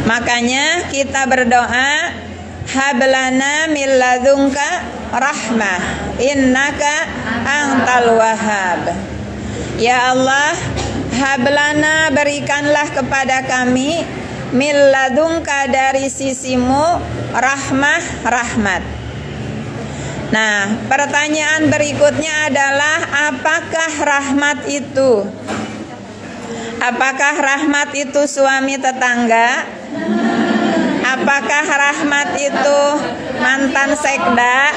Makanya kita berdoa, hablana min ladunka rahmah innaka antal wahhab. Ya Allah, hablana, berikanlah kepada kami min ladunka, dari sisimu, rahmat. Nah, pertanyaan berikutnya adalah apakah rahmat itu? Apakah rahmat itu suami tetangga? Apakah rahmat itu mantan sekda?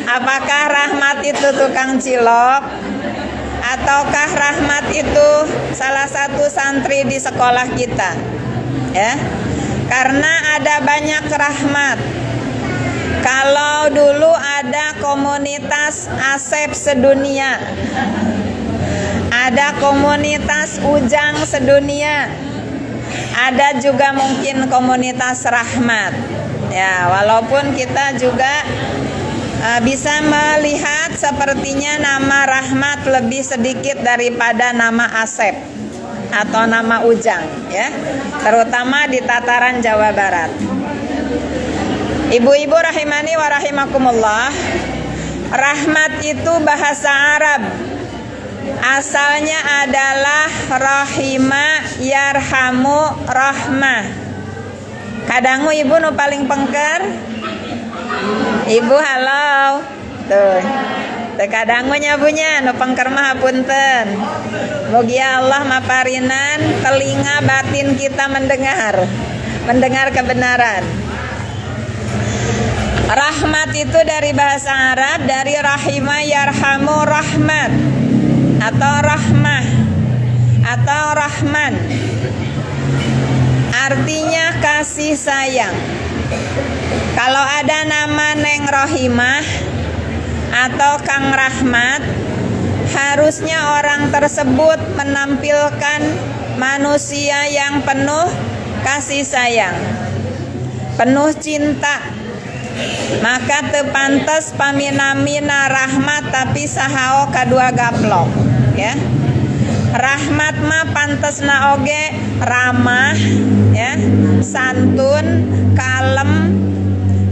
Apakah rahmat itu tukang cilok? Ataukah rahmat itu salah satu santri di sekolah kita? Ya. Karena ada banyak rahmat. Kalau dulu ada komunitas Asep sedunia, ada komunitas Ujang sedunia, ada juga mungkin komunitas rahmat. Ya, walaupun kita juga bisa melihat sepertinya nama rahmat lebih sedikit daripada nama Asep atau nama Ujang, ya, terutama di tataran Jawa Barat. Ibu-ibu rahimani wa rahimakumullah, rahmat itu bahasa Arab. Asalnya adalah rahima yarhamu rahmah. Kadangu ibu nu paling pengker. Ibu halo. Tuh. Kadangu nyabunya nu pengker mah hapunten. Mugi Allah maparinan telinga batin kita mendengar kebenaran. Rahmat itu dari bahasa Arab, dari rahima yarhamu rahmat, atau rahmah, atau rahman. Artinya kasih sayang. Kalau ada nama Neng Rohimah atau Kang Rahmat, harusnya orang tersebut menampilkan manusia yang penuh kasih sayang, penuh cinta. Maka teu pantes paminamina rahmat tapi sahao kadua gaplok, ya. Rahmat mah pantesna oge ramah, ya, santun, kalem,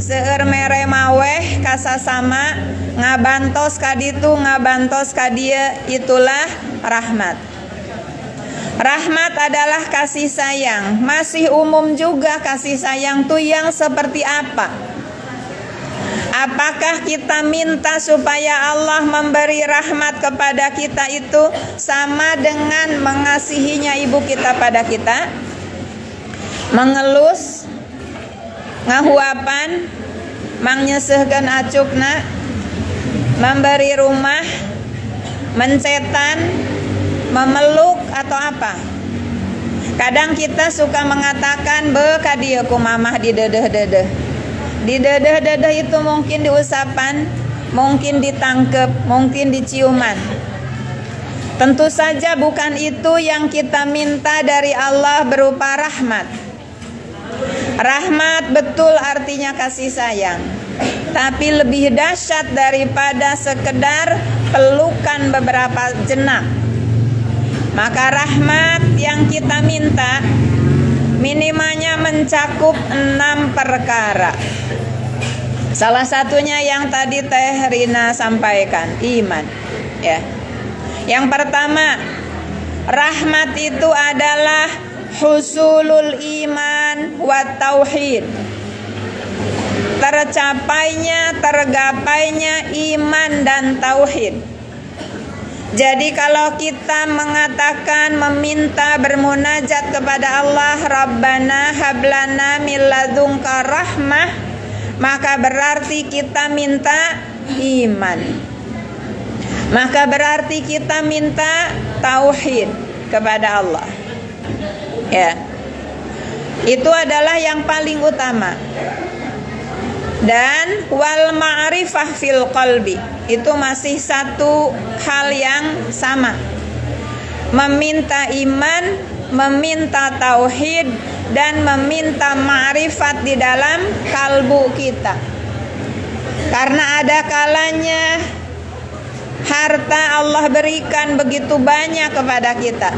seueur mere maweh kasasama, ngabantos ka ditu, ngabantos ka dieu, itulah rahmat. Rahmat adalah kasih sayang. Masih umum juga kasih sayang tuh yang seperti apa? Apakah kita minta supaya Allah memberi rahmat kepada kita itu sama dengan mengasihinya ibu kita pada kita? Mengelus, ngahuapan, mangnyeuseuhkeun acukna, memberi rumah, mencetan, memeluk, atau apa? Kadang kita suka mengatakan, be ka dieu ku mamah di dedeh-dedeh. Di dedeh-dedeh itu mungkin diusapan, mungkin ditangkep, mungkin diciuman. Tentu saja bukan itu yang kita minta dari Allah berupa rahmat. Rahmat betul artinya kasih sayang, tapi lebih dahsyat daripada sekedar pelukan beberapa jenak. Maka rahmat yang kita minta minimalnya mencakup 6 perkara. Salah satunya yang tadi Teh Rina sampaikan, iman, ya. Yang pertama, rahmat itu adalah husulul iman wa tauhid. Tercapainya, tergapainya iman dan tauhid. Jadi kalau kita mengatakan, meminta, bermunajat kepada Allah, Rabbana hablana min ladunka rahmah, maka berarti kita minta iman. Maka berarti kita minta tauhid kepada Allah. Ya. Itu adalah yang paling utama. Dan wal ma'rifah fil qalbi, itu masih satu hal yang sama. Meminta iman, meminta tauhid, dan meminta ma'rifat di dalam kalbu kita. Karena ada kalanya harta Allah berikan begitu banyak kepada kita.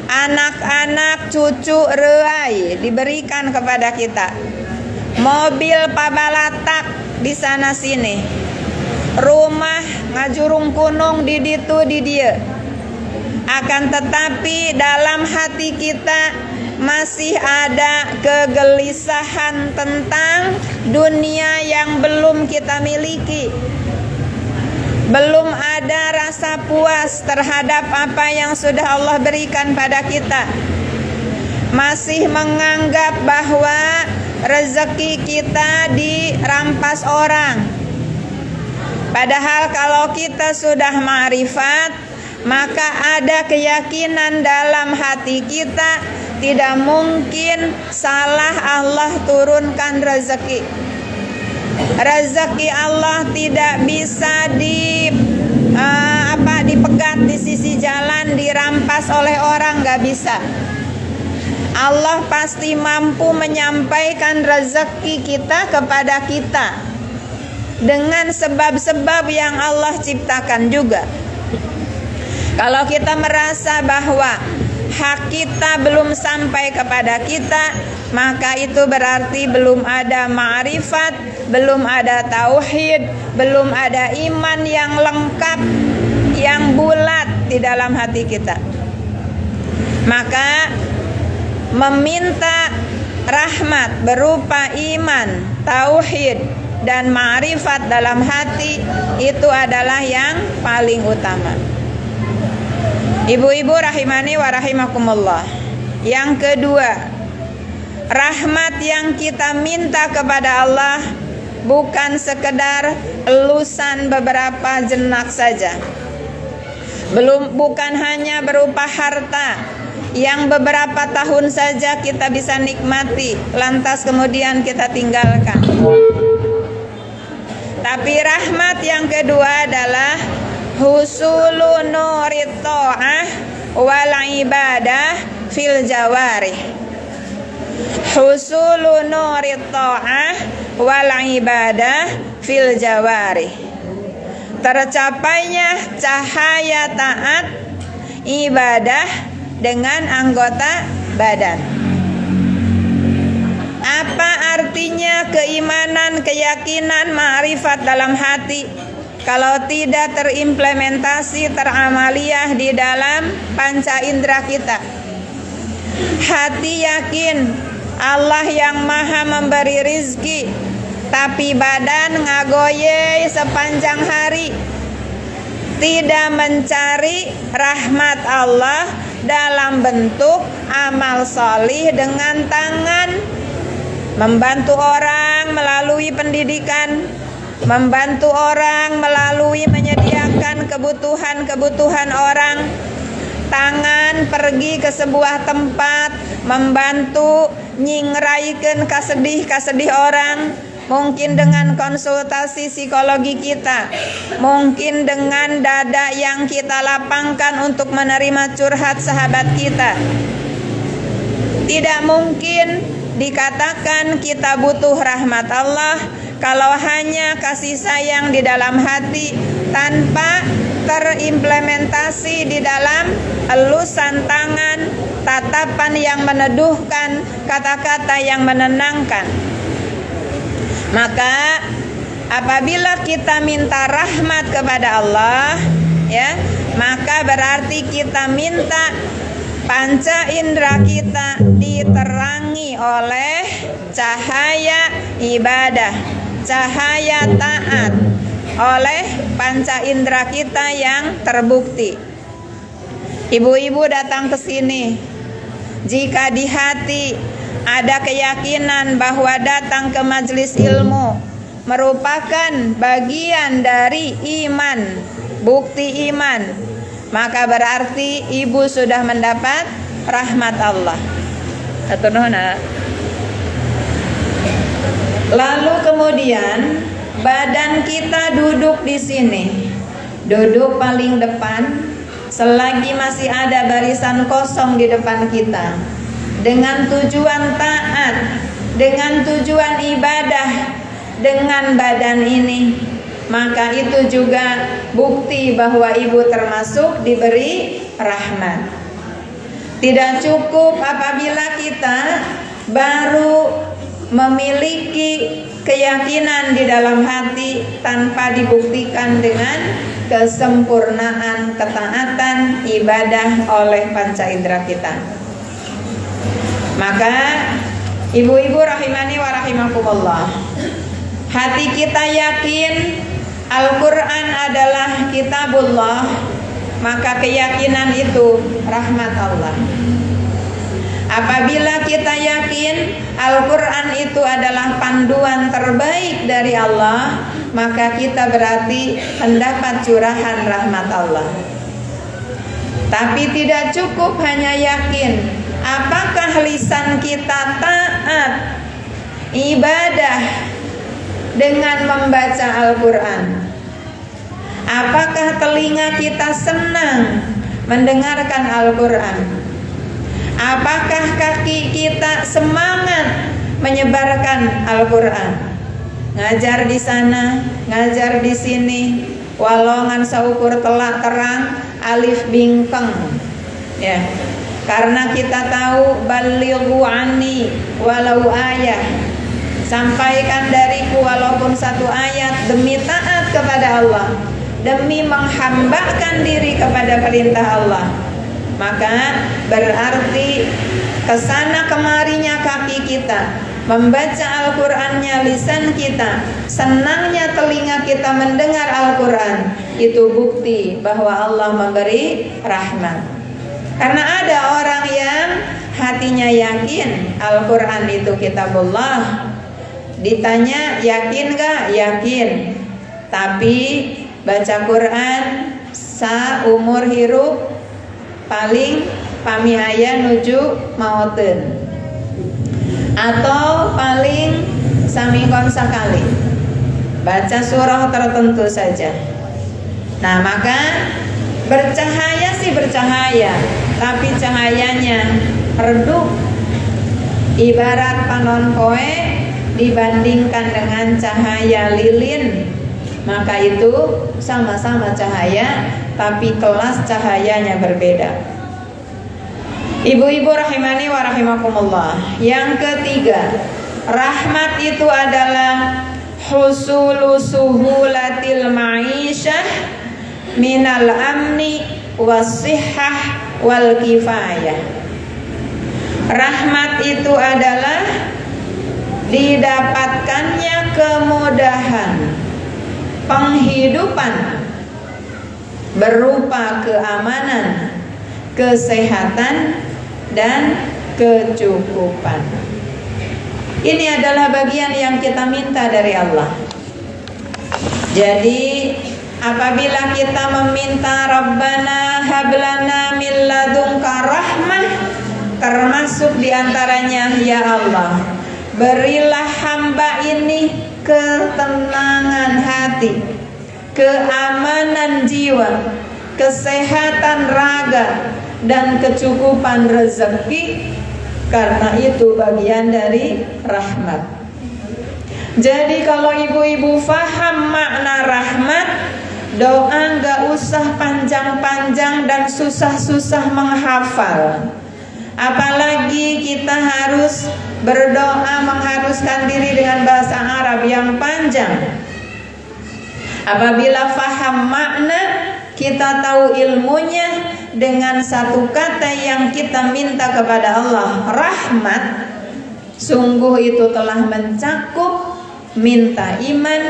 anak-anak, cucu, reai diberikan kepada kita. Mobil pabalatak di sana sini, rumah ngajurung kunung di ditu di dia. Akan tetapi dalam hati kita masih ada kegelisahan tentang dunia yang belum kita miliki. Belum ada rasa puas terhadap apa yang sudah Allah berikan pada kita. Masih menganggap bahwa rezeki kita dirampas orang. Padahal kalau kita sudah ma'rifat, maka ada keyakinan dalam hati kita, tidak mungkin salah Allah turunkan rezeki. Rezeki Allah tidak bisa dipegat di sisi jalan, dirampas oleh orang, gak bisa. Allah pasti mampu menyampaikan rezeki kita kepada kita dengan sebab-sebab yang Allah ciptakan juga. Kalau kita merasa bahwa hak kita belum sampai kepada kita, maka itu berarti belum ada ma'rifat, belum ada tauhid, belum ada iman yang lengkap, yang bulat di dalam hati kita. Maka meminta rahmat berupa iman, tauhid, dan ma'rifat dalam hati itu adalah yang paling utama. Ibu-ibu rahimani wa rahimakumullah. Yang kedua, rahmat yang kita minta kepada Allah bukan sekedar elusan beberapa jenak saja. Bukan hanya berupa harta yang beberapa tahun saja kita bisa nikmati, lantas kemudian kita tinggalkan. Tapi rahmat yang kedua adalah husulu nurit ta'ah wal ibadah fil jawarih. Husulu nurit ta'ah wal ibadah fil jawarih. Tercapainya cahaya taat ibadah dengan anggota badan. Apa artinya keimanan, keyakinan, ma'rifat dalam hati kalau tidak terimplementasi, teramaliah di dalam panca indera kita? Hati yakin Allah yang maha memberi rizki, tapi badan ngagoye sepanjang hari, tidak mencari rahmat Allah dalam bentuk amal solih dengan tangan, membantu orang melalui pendidikan, membantu orang melalui menyediakan kebutuhan-kebutuhan orang, tangan pergi ke sebuah tempat membantu nyingraikeun kasedih-kasedih orang, mungkin dengan konsultasi psikologi kita, mungkin dengan dada yang kita lapangkan untuk menerima curhat sahabat kita. Tidak mungkin dikatakan kita butuh rahmat Allah kalau hanya kasih sayang di dalam hati tanpa terimplementasi di dalam elusan tangan, tatapan yang meneduhkan, kata-kata yang menenangkan. Maka apabila kita minta rahmat kepada Allah, ya, maka berarti kita minta panca indera kita diterangi oleh cahaya ibadah, cahaya taat, oleh panca indera kita yang terbukti. Ibu-ibu datang ke sini, jika di hati ada keyakinan bahwa datang ke majelis ilmu merupakan bagian dari iman, bukti iman, maka berarti ibu sudah mendapat rahmat Allah. Atur nuhun. Lalu kemudian badan kita duduk di sini, duduk paling depan, selagi masih ada barisan kosong di depan kita, dengan tujuan taat, dengan tujuan ibadah dengan badan ini, maka itu juga bukti bahwa ibu termasuk diberi rahmat. Tidak cukup apabila kita baru memiliki keyakinan di dalam hati tanpa dibuktikan dengan kesempurnaan ketaatan ibadah oleh panca indera kita. Maka ibu-ibu rahimani wa rahimakumullah, hati kita yakin Al-Quran adalah kitabullah, maka keyakinan itu rahmat Allah. Apabila kita yakin Al-Quran itu adalah panduan terbaik dari Allah, maka kita berarti mendapat curahan rahmat Allah. Tapi tidak cukup hanya yakin. Apakah lisan kita taat ibadah dengan membaca Al-Quran? Apakah telinga kita senang mendengarkan Al-Quran? Apakah kaki kita semangat menyebarkan Al-Quran? Ngajar di sana, ngajar di sini, walongan saukur telak terang, alif bingkeng. Ya, karena kita tahu balighu anni walau ayah, sampaikan dariku walaupun satu ayat, demi taat kepada Allah, demi menghambakan diri kepada perintah Allah. Maka berarti kesana kemarinya kaki kita, membaca Al-Qurannya lisan kita, senangnya telinga kita mendengar Al-Quran, itu bukti bahwa Allah memberi rahmat. Karena ada orang yang hatinya yakin Al-Quran itu kitabullah, ditanya yakin gak? Yakin. Tapi baca Quran saumur hirup paling pamiaya nuju mauten, atau paling samingkon sekali baca surah tertentu saja. Nah, maka bercahaya sih bercahaya, tapi cahayanya redup, ibarat panon koe dibandingkan dengan cahaya lilin, maka itu sama-sama cahaya, tapi kelas cahayanya berbeda. Ibu-ibu rahimani wa rahimakumullah. Yang ketiga, rahmat itu adalah husulu suhulatil ma'isyah minal amni wasihhah wal kifayah. Rahmat itu adalah didapatkannya kemudahan penghidupan berupa keamanan, kesehatan, dan kecukupan. Ini adalah bagian yang kita minta dari Allah. Jadi apabila kita meminta Rabbana hablana min ladunka rahmah, termasuk diantaranya, ya Allah, berilah hamba ini ketenangan hati, keamanan jiwa, kesehatan raga, dan kecukupan rezeki, karena itu bagian dari rahmat. Jadi kalau ibu-ibu faham makna rahmat, doa nggak usah panjang-panjang dan susah-susah menghafal. Apalagi kita harus berdoa mengharuskan diri dengan bahasa Arab yang panjang. Apabila faham makna, kita tahu ilmunya, dengan satu kata yang kita minta kepada Allah, rahmat, sungguh itu telah mencakup minta iman,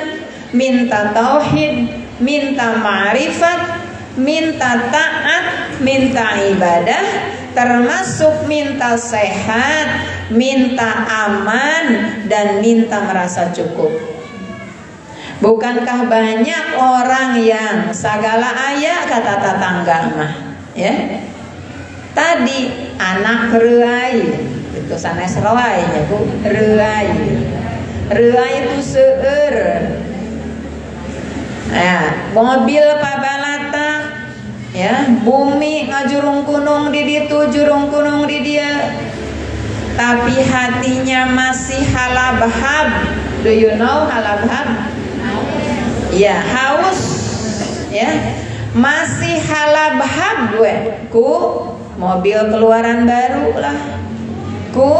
minta tauhid, minta ma'rifat, minta taat, minta ibadah, termasuk minta sehat, minta aman, dan minta merasa cukup. Bukankah banyak orang yang segala ayat kata tetangga mah, ya? Tadi anak reuai, itu sanes rawainya Bu, reuai. Reuai itu seueur. Nah, mobil pabalata, ya, bumi ngajurung kunung di ditu, jurung kunung di dia. Tapi hatinya masih halabhab. Do you know halabhab? Ya, haus, ya, masih halabhab gue ku mobil keluaran baru lah, ku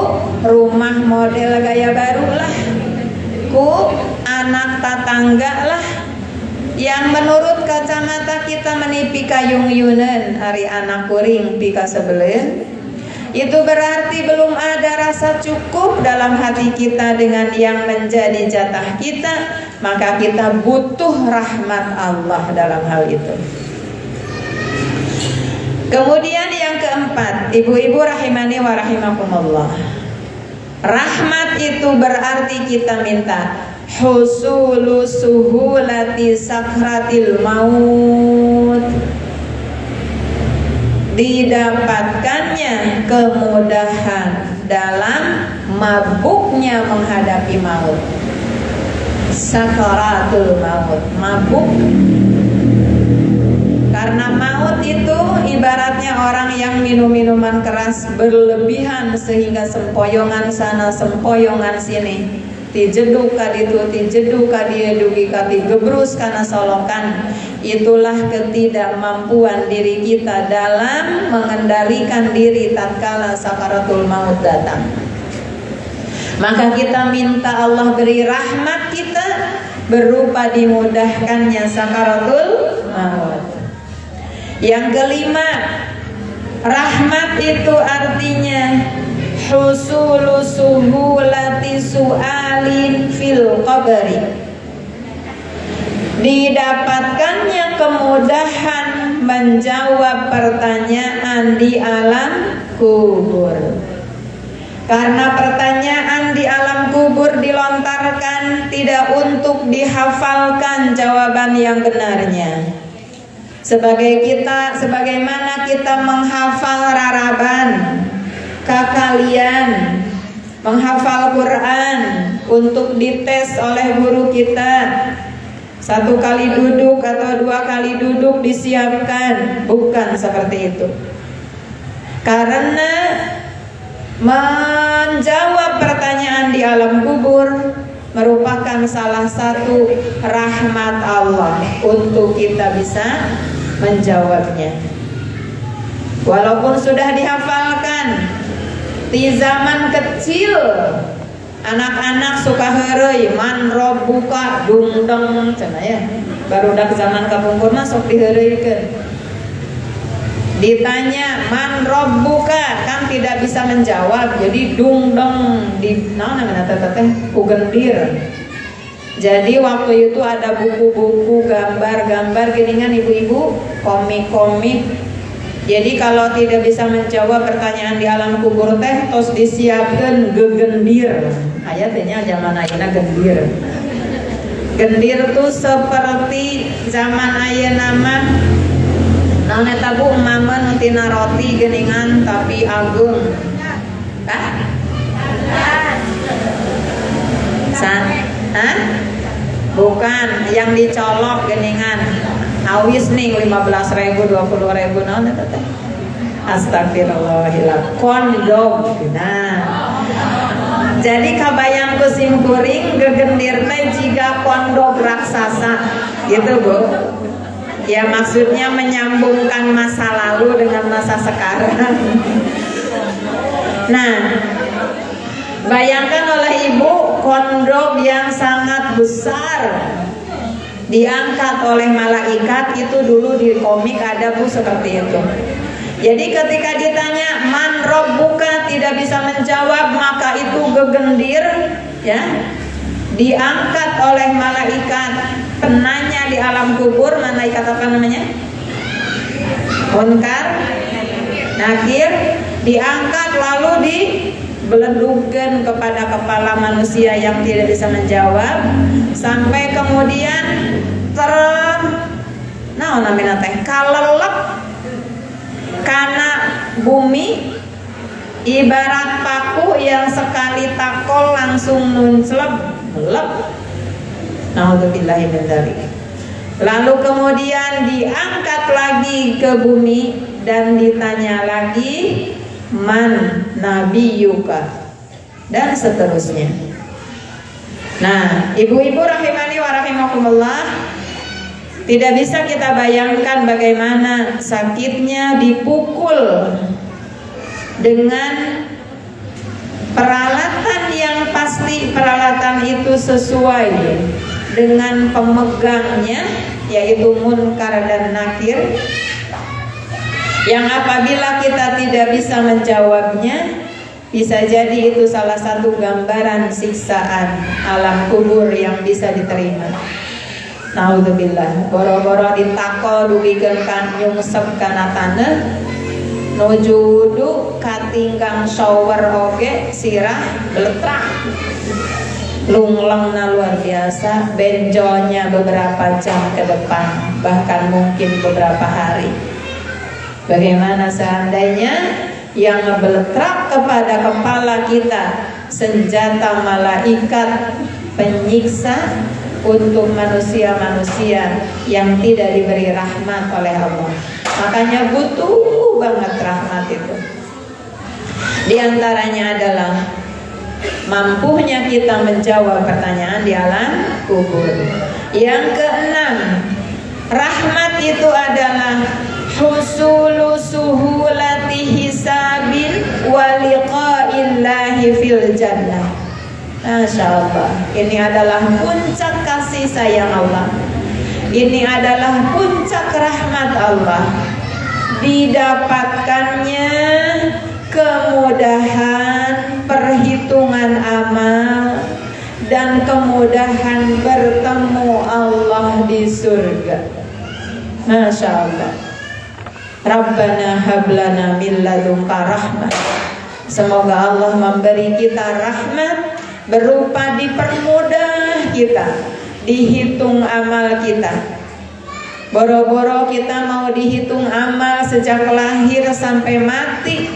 rumah model gaya baru lah, ku anak tetangga lah, yang menurut kacamata kita menipi kayung-yunen hari anak kuring pika sebelen, itu berarti belum ada rasa cukup dalam hati kita dengan yang menjadi jatah kita, maka kita butuh rahmat Allah dalam hal itu. Kemudian yang keempat, ibu-ibu rahimani wa rahimakumullah, rahmat itu berarti kita minta husulu suhulati sakratil maut, didapatkannya kemudahan dalam mabuknya menghadapi maut. Sakaratul maut, mabuk. Karena maut itu ibaratnya orang yang minum minuman keras berlebihan sehingga sempoyongan sana sempoyongan sini, tijeduk kaditu tijeduk kadieu dugi kati gebrus kana solokan. Itulah ketidakmampuan diri kita dalam mengendalikan diri tatkala sakaratul maut datang. Maka kita minta Allah beri rahmat kita berupa dimudahkannya sakaratul maut. Yang kelima, rahmat itu artinya husulu suhulati su'alin fil qabri, didapatkannya kemudahan menjawab pertanyaan di alam kubur. Karena pertanyaan di alam kubur dilontarkan tidak untuk dihafalkan jawaban yang benarnya. Sebagaimana kita menghafal raraban, kakalian, menghafal Quran untuk dites oleh guru kita. 1 kali duduk atau 2 kali duduk disiapkan, bukan seperti itu. Karena menjawab pertanyaan di alam kubur merupakan salah satu rahmat Allah untuk kita bisa menjawabnya. Walaupun sudah dihafalkan di zaman kecil, anak-anak suka heureuy man robbuka dungdeng cenah ya. Barudak zaman kapungkur mah sok diheureuikeun. Ditanya man robbuka kan tidak bisa menjawab, jadi dungdeng di naon namanya teh kugendir. Jadi waktu itu ada buku-buku gambar-gambar geuningan ibu-ibu, komik-komik. Jadi kalau tidak bisa menjawab pertanyaan di alam kubur teh tos disiapkeun gegendir. Aya teh nya zaman ayeuna gendir. Gendir tuh seperti zaman ayeuna mah naon eta Bu mama nu tina roti geuningan tapi agung. Bukan, yang dicolok geuningan. Awis ning 15.000 20.000 naon eta teh? Astagfirullahaladzim. Kondom. Nah. Jadi kabayang kusim kuring gegendir teh jiga kondom raksasa. Gitu Bu. Ya maksudnya menyambungkan masa lalu dengan masa sekarang. Nah, bayangkan oleh ibu kondom yang sangat besar diangkat oleh malaikat. Itu dulu di komik ada Bu seperti itu. Jadi ketika ditanya man robbuka tidak bisa menjawab, maka itu gegendir ya, diangkat oleh malaikat penanya di alam kubur. Malaikat apa namanya? Munkar, Nakir, diangkat lalu dibeledugkan kepada kepala manusia yang tidak bisa menjawab, sampai kemudian kalelep karena bumi ibarat paku yang sekali takol langsung nunclep lep. Naudzubillahi min dzalik. Lalu kemudian diangkat lagi ke bumi dan ditanya lagi man nabiyuka dan seterusnya. Nah, ibu-ibu rahimani wa rahimakumullah, tidak bisa kita bayangkan bagaimana sakitnya dipukul dengan peralatan yang pasti. Peralatan itu sesuai dengan pemegangnya, yaitu munkar dan nakir, yang apabila kita tidak bisa menjawabnya, bisa jadi itu salah satu gambaran siksaan alam kubur yang bisa diterima. Naudzubillah. Boro-boro ditako dugikeun kan nyungsep kana taneuh, nuju du katinggang shower oge sirah beletrak. Lunglengna luar biasa, benjolnya beberapa jam ke depan, bahkan mungkin beberapa hari. Bagaimana seandainya yang ngebeletrak kepada kepala kita senjata malaikat penyiksa untuk manusia-manusia yang tidak diberi rahmat oleh Allah. Makanya butuh banget rahmat itu. Di antaranya adalah mampunya kita menjawab pertanyaan di alam kubur. Yang keenam, rahmat itu adalah husulu suhulati hisabin wa liqa'illahi fil jannah. Masya Allah, ini adalah puncak kasih sayang Allah. Ini adalah puncak rahmat Allah. Didapatkannya kemudahan perhitungan amal dan kemudahan bertemu Allah di surga. Masya Allah. Rabbana hablana min ladunka rahmah. Semoga Allah memberi kita rahmat berupa dipermudah kita, dihitung amal kita. Boro-boro kita mau dihitung amal sejak lahir sampai mati,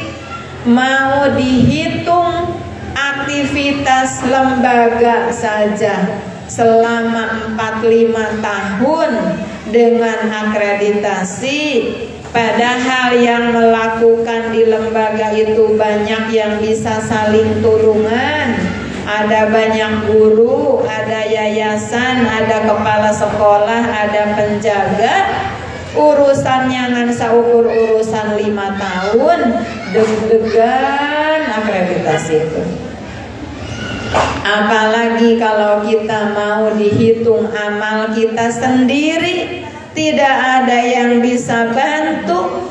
mau dihitung aktivitas lembaga saja selama 45 tahun dengan akreditasi. Padahal yang melakukan di lembaga itu banyak yang bisa saling tulungan. Ada banyak guru, ada yayasan, ada kepala sekolah, ada penjaga. Urusannya ngan saukur urusan 5 tahun, deg-degan akreditasi itu. Apalagi kalau kita mau dihitung amal kita sendiri, tidak ada yang bisa bantu,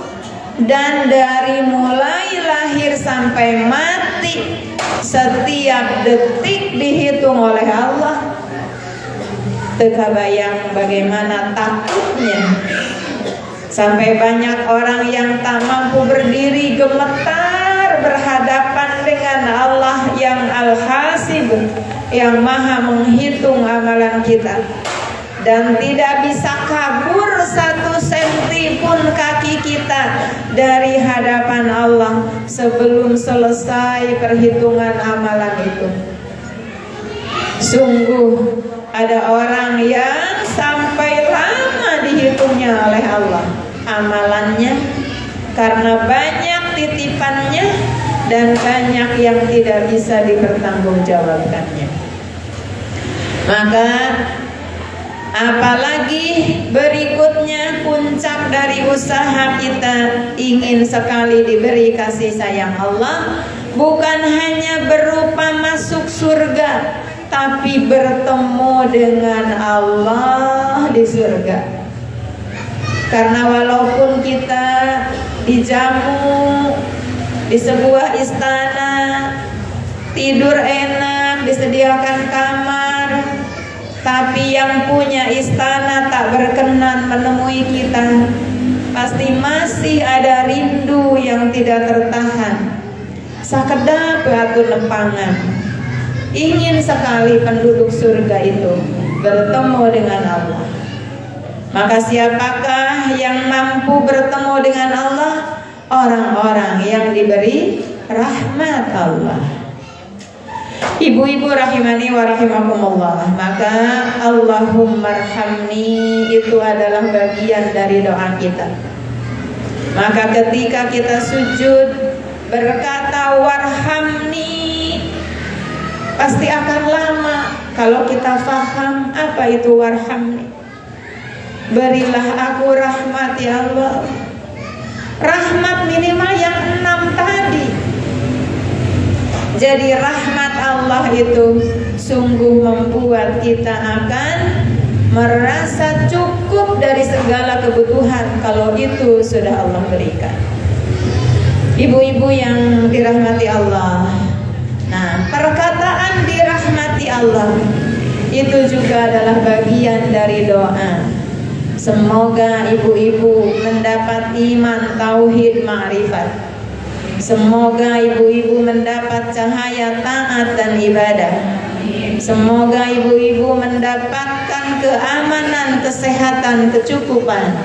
dan dari mulai lahir sampai mati setiap detik dihitung oleh Allah. Terbayang bagaimana takutnya, sampai banyak orang yang tak mampu berdiri gemetar berhadapan dengan Allah yang Al-Hasib, yang maha menghitung amalan kita. Dan tidak bisa kabur 1 senti pun kaki kita dari hadapan Allah sebelum selesai perhitungan amalan itu. Sungguh ada orang yang sampai lama dihitungnya oleh Allah amalannya, karena banyak titipannya dan banyak yang tidak bisa dipertanggungjawabkannya. Maka apalagi berikutnya puncak dari usaha kita ingin sekali diberi kasih sayang Allah, bukan hanya berupa masuk surga, tapi bertemu dengan Allah di surga. Karena walaupun kita dijamu di sebuah istana, tidur enak, disediakan kamar, tapi yang punya istana tak berkenan menemui kita, pasti masih ada rindu yang tidak tertahan. Sakedap batu lempangan, ingin sekali penduduk surga itu bertemu dengan Allah. Maka siapakah yang mampu bertemu dengan Allah? Orang-orang yang diberi rahmat Allah. Ibu-ibu rahimani wa rahimakumullah. Maka Allahummarhamni itu adalah bagian dari doa kita. Maka ketika kita sujud berkata warhamni, pasti akan lama kalau kita faham apa itu warhamni. Berilah aku rahmat ya Allah. Rahmat minimal yang 6 tadi. Jadi rahmat Allah itu sungguh membuat kita akan merasa cukup dari segala kebutuhan kalau itu sudah Allah berikan. Ibu-ibu yang dirahmati Allah, nah, perkataan dirahmati Allah itu juga adalah bagian dari doa. Semoga ibu-ibu mendapat iman, tauhid, ma'rifat. Semoga ibu-ibu mendapat cahaya taat dan ibadah. Semoga ibu-ibu mendapatkan keamanan, kesehatan, kecukupan.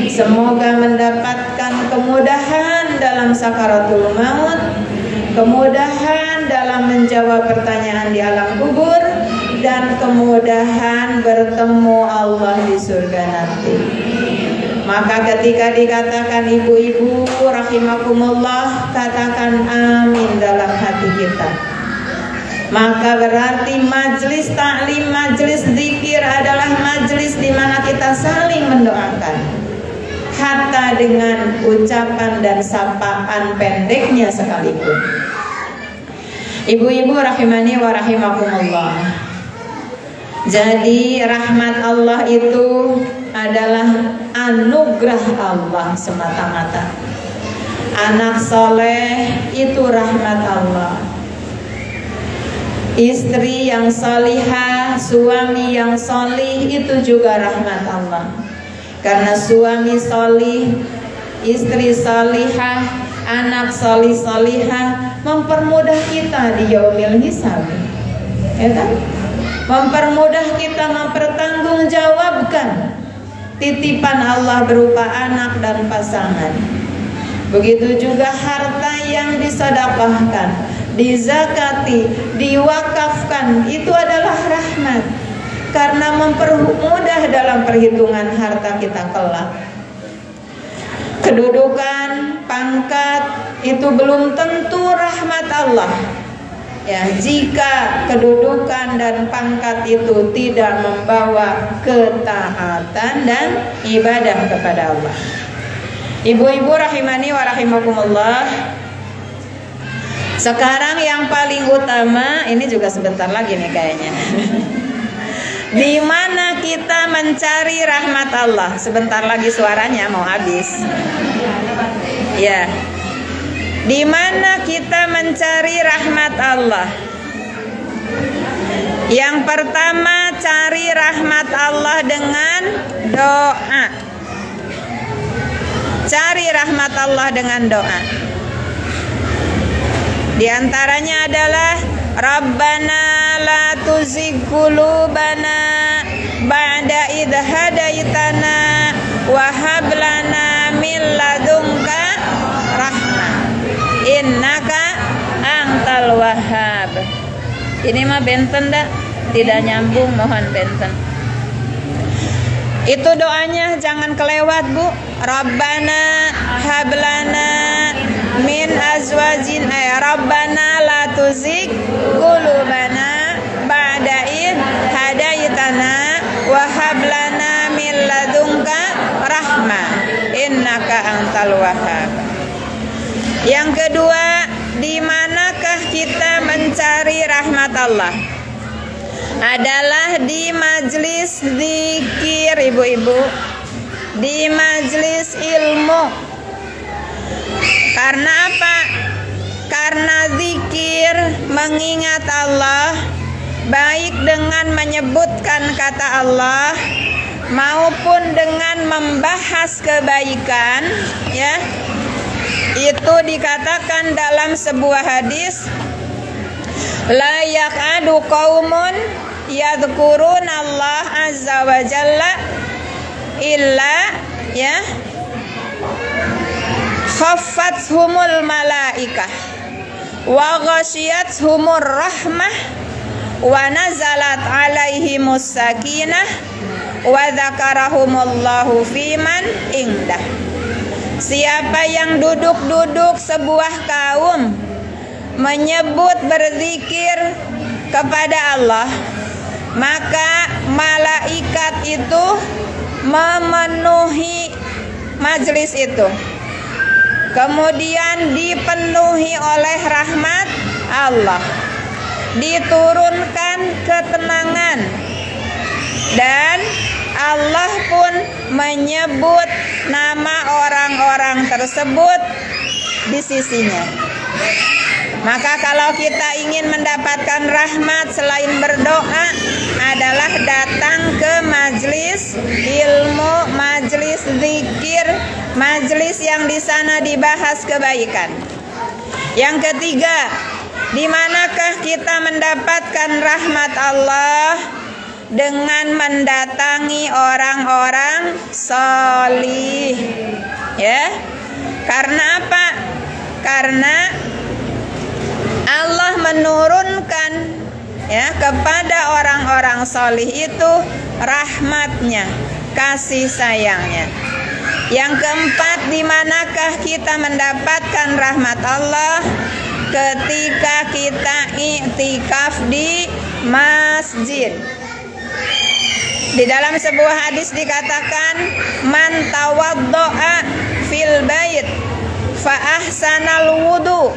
Semoga mendapatkan kemudahan dalam sakaratul maut, kemudahan dalam menjawab pertanyaan di alam kubur, dan kemudahan bertemu Allah di surga nanti. Maka ketika dikatakan ibu-ibu rahimakumullah, katakan amin dalam hati kita. Maka berarti majlis taklim, majlis zikir adalah majlis di mana kita saling mendoakan, hatta dengan ucapan dan sapaan pendeknya sekalipun. Ibu-ibu rahimani wa rahimakumullah. Jadi rahmat Allah itu adalah anugerah Allah semata-mata. Anak soleh itu rahmat Allah. Istri yang salihah, suami yang solih itu juga rahmat Allah. Karena suami solih, istri salihah, anak solih-solihah mempermudah kita di yaumil hisab, ya kan? Mempermudah kita mempertanggungjawabkan titipan Allah berupa anak dan pasangan. Begitu juga harta yang disedekahkan, dizakati, diwakafkan, itu adalah rahmat, karena mempermudah dalam perhitungan harta kita kelak. Kedudukan, pangkat itu belum tentu rahmat Allah. Ya, jika kedudukan dan pangkat itu tidak membawa ketaatan dan ibadah kepada Allah. Ibu-ibu rahimani wa rahimakumullah. Sekarang yang paling utama, ini juga sebentar lagi nih kayaknya. Di mana kita mencari rahmat Allah? Sebentar lagi suaranya mau habis. Ya. Di mana kita mencari rahmat Allah? Yang pertama, cari rahmat Allah dengan doa. Cari rahmat Allah dengan doa. Di antaranya adalah Rabbana la tuzigh qulubana ba'da idh hadaitana wa hab lana min ladunka rahmah innaka antal wahhab. Ini mah benten dah, tidak nyambung, mohon benten. Itu doanya jangan kelewat, Bu. Rabbana hablana min azwajin Rabbana la tuzigh qulubana ba'da id hadaitana wa hab lana min ladunka rahmah innaka antal wahhab. Yang kedua, di manakah kita mencari rahmat Allah? Adalah di majlis zikir, ibu-ibu, di majlis ilmu. Karena apa? Karena zikir mengingat Allah, baik dengan menyebutkan kata Allah maupun dengan membahas kebaikan, ya. Itu dikatakan dalam sebuah hadis, la yaq'adu qaumun yadhkuruna Allah azza wa jalla illa ya khaffathumul malaikah wa ghashiyatuhumur rahmah wa nazalat alaihimus sakinah wa dzakarahumullahu fiman indah. Siapa yang duduk-duduk sebuah kaum menyebut berzikir kepada Allah, maka malaikat itu memenuhi majlis itu, kemudian dipenuhi oleh rahmat Allah. Diturunkan ketenangan, dan Allah pun menyebut nama orang-orang tersebut di sisinya. Maka kalau kita ingin mendapatkan rahmat selain berdoa adalah datang ke majelis ilmu, majelis zikir, majelis yang di sana dibahas kebaikan. Yang ketiga, di manakah kita mendapatkan rahmat Allah? Dengan mendatangi orang-orang solih, ya. Karena apa? Karena Allah menurunkan, ya, kepada orang-orang solih itu rahmatnya, kasih sayangnya. Yang keempat, di manakah kita mendapatkan rahmat Allah? Ketika kita i'tikaf di masjid. Di dalam sebuah hadis dikatakan, man tawaddo'a fil bait fa ahsanal wudu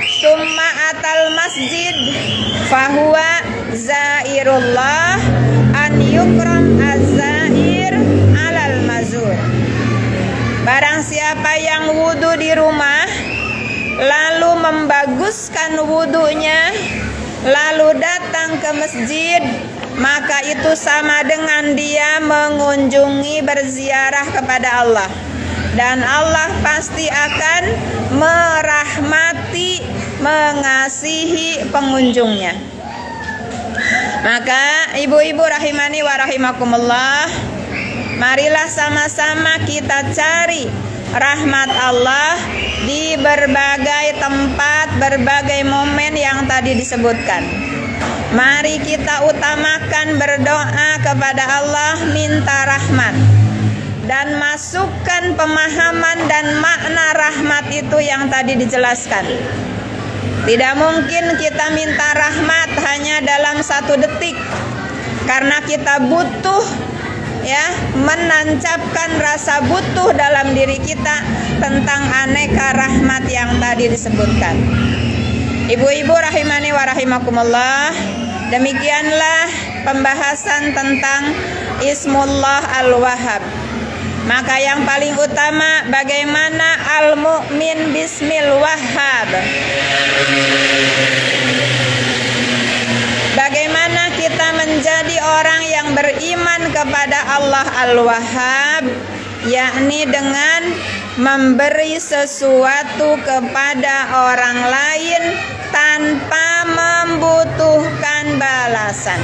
summa atal masjid fahuwa zairullah an yukram az-zair alal mazur. Barang siapa yang wudu di rumah lalu membaguskan wudunya lalu datang ke masjid, maka itu sama dengan dia mengunjungi, berziarah kepada Allah, dan Allah pasti akan merahmati, mengasihi pengunjungnya. Maka ibu-ibu rahimani wa rahimakumullah, marilah sama-sama kita cari rahmat Allah di berbagai tempat, berbagai momen yang tadi disebutkan. Mari kita utamakan berdoa kepada Allah, minta rahmat, dan masukkan pemahaman dan makna rahmat itu yang tadi dijelaskan. Tidak mungkin kita minta rahmat hanya dalam 1 detik, karena kita butuh, ya, menancapkan rasa butuh dalam diri kita tentang aneka rahmat yang tadi disebutkan. Ibu-ibu rahimani wa rahimakumullah, demikianlah pembahasan tentang Ismullah Al-Wahhab. Maka yang paling utama, bagaimana al-mu'min bismil wahhab. Bagaimana kita menjadi orang yang beriman kepada Allah Al-Wahhab, yakni dengan memberi sesuatu kepada orang lain tanpa membutuhkan balasan.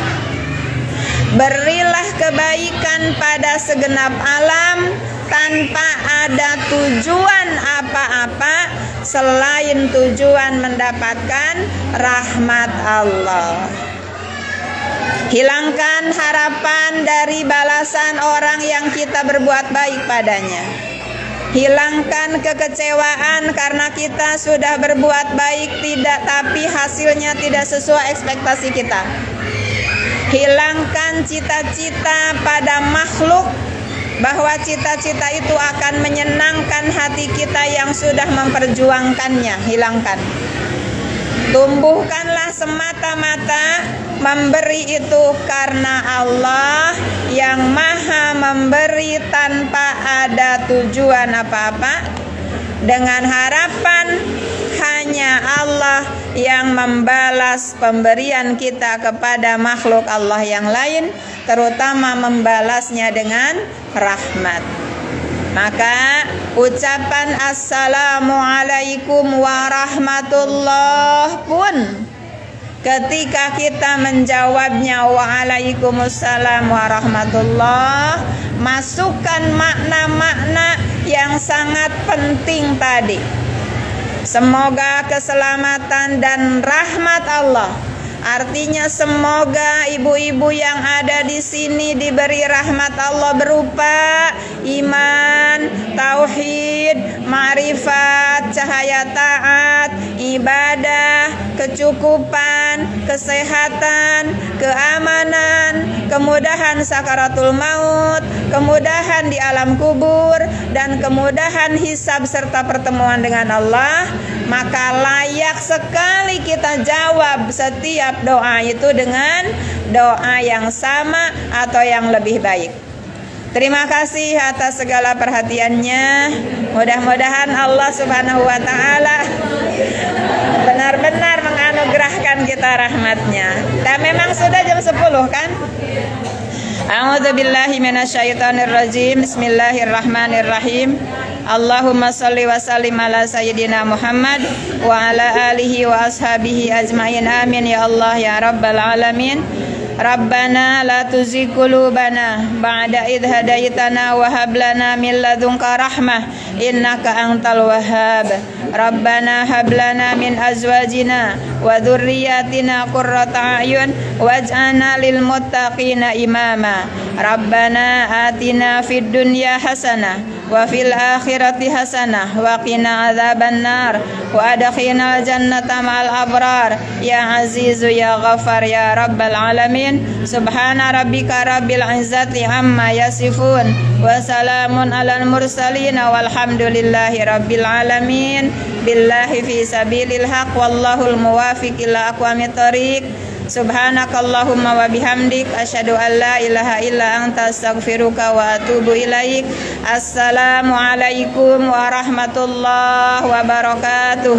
Berilah kebaikan pada segenap alam tanpa ada tujuan apa-apa selain tujuan mendapatkan rahmat Allah. Hilangkan harapan dari balasan orang yang kita berbuat baik padanya. Hilangkan kekecewaan karena kita sudah berbuat baik tapi hasilnya tidak sesuai ekspektasi kita. Hilangkan cita-cita pada makhluk bahwa cita-cita itu akan menyenangkan hati kita yang sudah memperjuangkannya. Hilangkan. Tumbuhkanlah semata-mata memberi itu karena Allah yang maha memberi tanpa ada tujuan apa-apa, dengan harapan hanya Allah yang membalas pemberian kita kepada makhluk Allah yang lain, terutama membalasnya dengan rahmat. Maka ucapan assalamualaikum warahmatullah pun ketika kita menjawabnya waalaikumsalam warahmatullah, masukkan makna-makna yang sangat penting tadi. Semoga keselamatan dan rahmat Allah, artinya semoga ibu-ibu yang ada di sini diberi rahmat Allah berupa iman, tauhid, ma'rifat, mendapat cahaya taat, ibadah, kecukupan, kesehatan, keamanan, kemudahan sakaratul maut, kemudahan di alam kubur, dan kemudahan hisab serta pertemuan dengan Allah, maka layak sekali kita jawab setiap doa itu dengan doa yang sama atau yang lebih baik. Terima kasih atas segala perhatiannya. Mudah-mudahan Allah Subhanahu wa Ta'ala benar-benar menganugerahkan kita rahmatnya. Dan memang sudah jam 10 kan? A'udzubillahi minasyaitonirrajim. Bismillahirrahmanirrahim. Allahumma salli wa sallim ala sayyidina Muhammad wa ala alihi wa ashabihi ajmain. Amin ya Allah ya rabbal alamin. Rabbana la tuzigh qulubana ba'da idh hadaitana wa hab lana min ladunka rahmah innaka antal wahhab. Rabbana hab lana min azwajina wa dhurriyyatina qurrata a'yun waj'alna lil muttaqina imama. Rabbana atina fid dunya hasanah wa fil akhirati hasanah wa qina adzabannar wa adkhilnal jannata ma'al abrar ya azizu ya ghafar ya rabbal alamin. Subhana rabbika rabbil izzati amma yasifun wa salamun alal mursalin walhamdulillahi rabbil alamin. Billahi fi sabilil haq wallahul muwafiq ila aqwamit thoriq. Subhanakallahumma wa bihamdik asyhadu an la ilaha illa anta astaghfiruka wa atubu ilaik. Assalamualaikum warahmatullahi wabarakatuh.